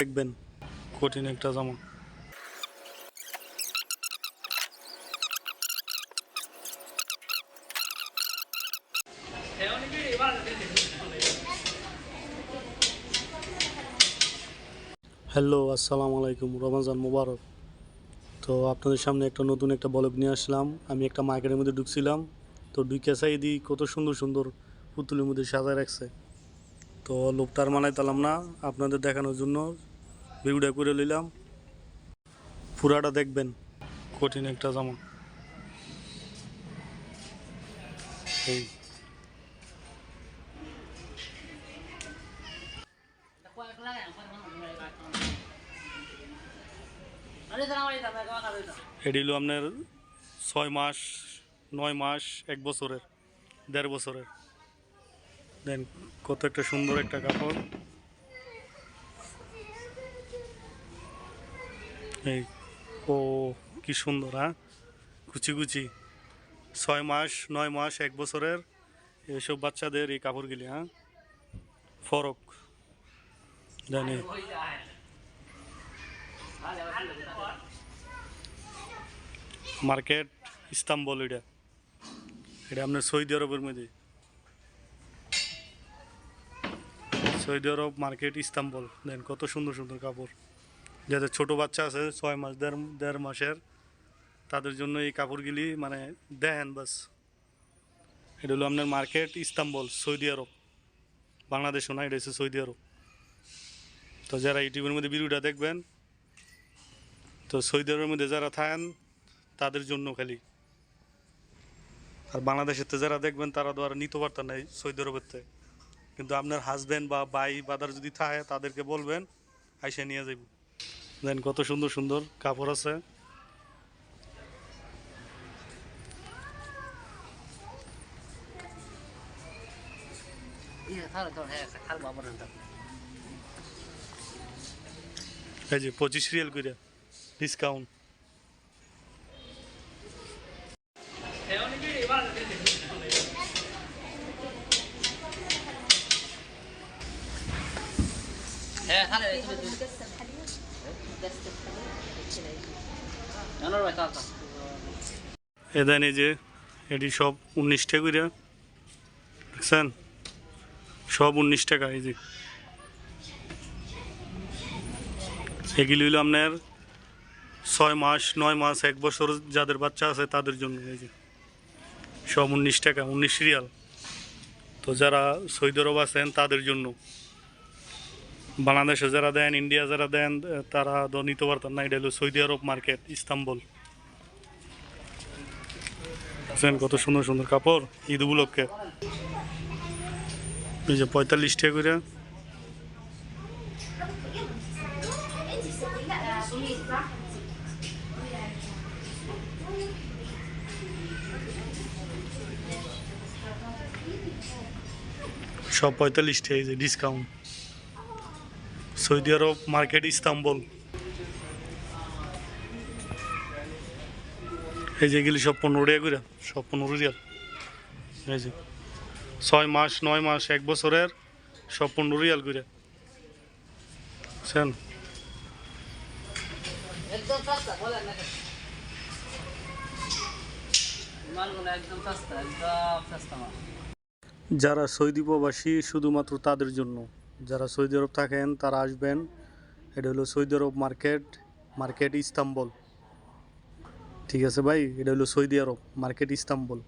দেখবেন কঠিন একটা জামা। হ্যালো, আসসালামু আলাইকুম, রমজান মুবারক। তো আপনাদের সামনে একটা নতুন একটা ব্লগ নিয়ে আসলাম। আমি একটা মার্কেটের মধ্যে ঢুকছিলাম, তো ঢুকে চাই কত সুন্দর সুন্দর পুতুলের মধ্যে সাজায় রাখছে। তো লোকটার মানাই তালাম না, আপনাদের দেখানোর জন্য ভিডিওটা করে নিলাম। পুরাটা দেখবেন কঠিন একটা জামা। এই এটি হলো আপনার 6 মাস 9 মাস 1 বছরের 1.5 বছরের। দেন কত একটা সুন্দর একটা কাপড়। এই ও কি সুন্দর, হ্যাঁ, কুচি কুচি 6 মাস 9 মাস 1 বছরের এসব বাচ্চাদের এই কাপড়গুলি, হ্যাঁ, ফরক জানি। মার্কেট ইস্তাম্বুল, এটা আপনার সৌদি আরবের মধ্যে। সৌদি আরব মার্কেট ইস্তাম্বুল। দেন কত সুন্দর সুন্দর কাপড়। যাদের ছোট বাচ্চা আছে 6 মাস 1.5 মাসের, তাদের জন্য এই কাপড়গুলি মানে দেখেন বাস। এটা হলো আপনার মার্কেট ইস্তাম্বুল, সৌদি আরব। বাংলাদেশও না, এটা হচ্ছে সৌদি আরব। তো যারা ইউটিউবের মধ্যে ভিডিওটা দেখবেন, তো সৌদি আরবের মধ্যে যারা থাকেন তাদের জন্য খালি। আর বাংলাদেশের যারা দেখবেন তারা তো আর নিতে পারতেন না সৌদি আরবের থেকে। কিন্তু আপনার হাজব্যান্ড বা ভাই বাদার যদি থাকে তাদেরকে বলবেন, আইসে নিয়ে যাইব। দেন কত সুন্দর সুন্দর কাপড় আছে। এই যে 25 রিয়াল করে ডিসকাউন্ট। দেন এই যে এটি সব 19 টাকা করে, দেখছেন, সব 19 টাকা। এই যে এগুলি হইল আপনার 6 মাস 9 মাস 1 বছর যাদের বাচ্চা আছে তাদের জন্য। এই যে সব 19 টাকা, 19 রিয়াল। তো যারা সৌদি আরব আছেন তাদের জন্য। বাংলাদেশে যারা দেন, ইন্ডিয়া যারা দেন, তারা তো নিতে পারতেন না। এটা হলো সৌদি আরব মার্কেট ইস্তাম্বুল। কত সুন্দর সুন্দর কাপড় ঈদ উপলক্ষে। এই যে 45 টাকা করে। সব 45 টাকা। এই যে ডিসকাউন্ট, সৌদি আরব মার্কেট ইস্তাম্বুল। এই যে এগুলি সব 15 টাকা করে, সব 15 রিয়াল। এই যে 6 মাস 9 মাস 1 বছরের সব 15 রিয়াল করে, বুঝছেন। যারা সৌদি প্রবাসী শুধুমাত্র তাদের জন্য, যারা সৌদি আরব থাকেন তারা আসবেন। এটা হলো সৌদি আরব মার্কেট ইস্তাম্বুল। ঠিক আছে ভাই, এটা হলো সৌদি আরব মার্কেট ইস্তাম্বুল।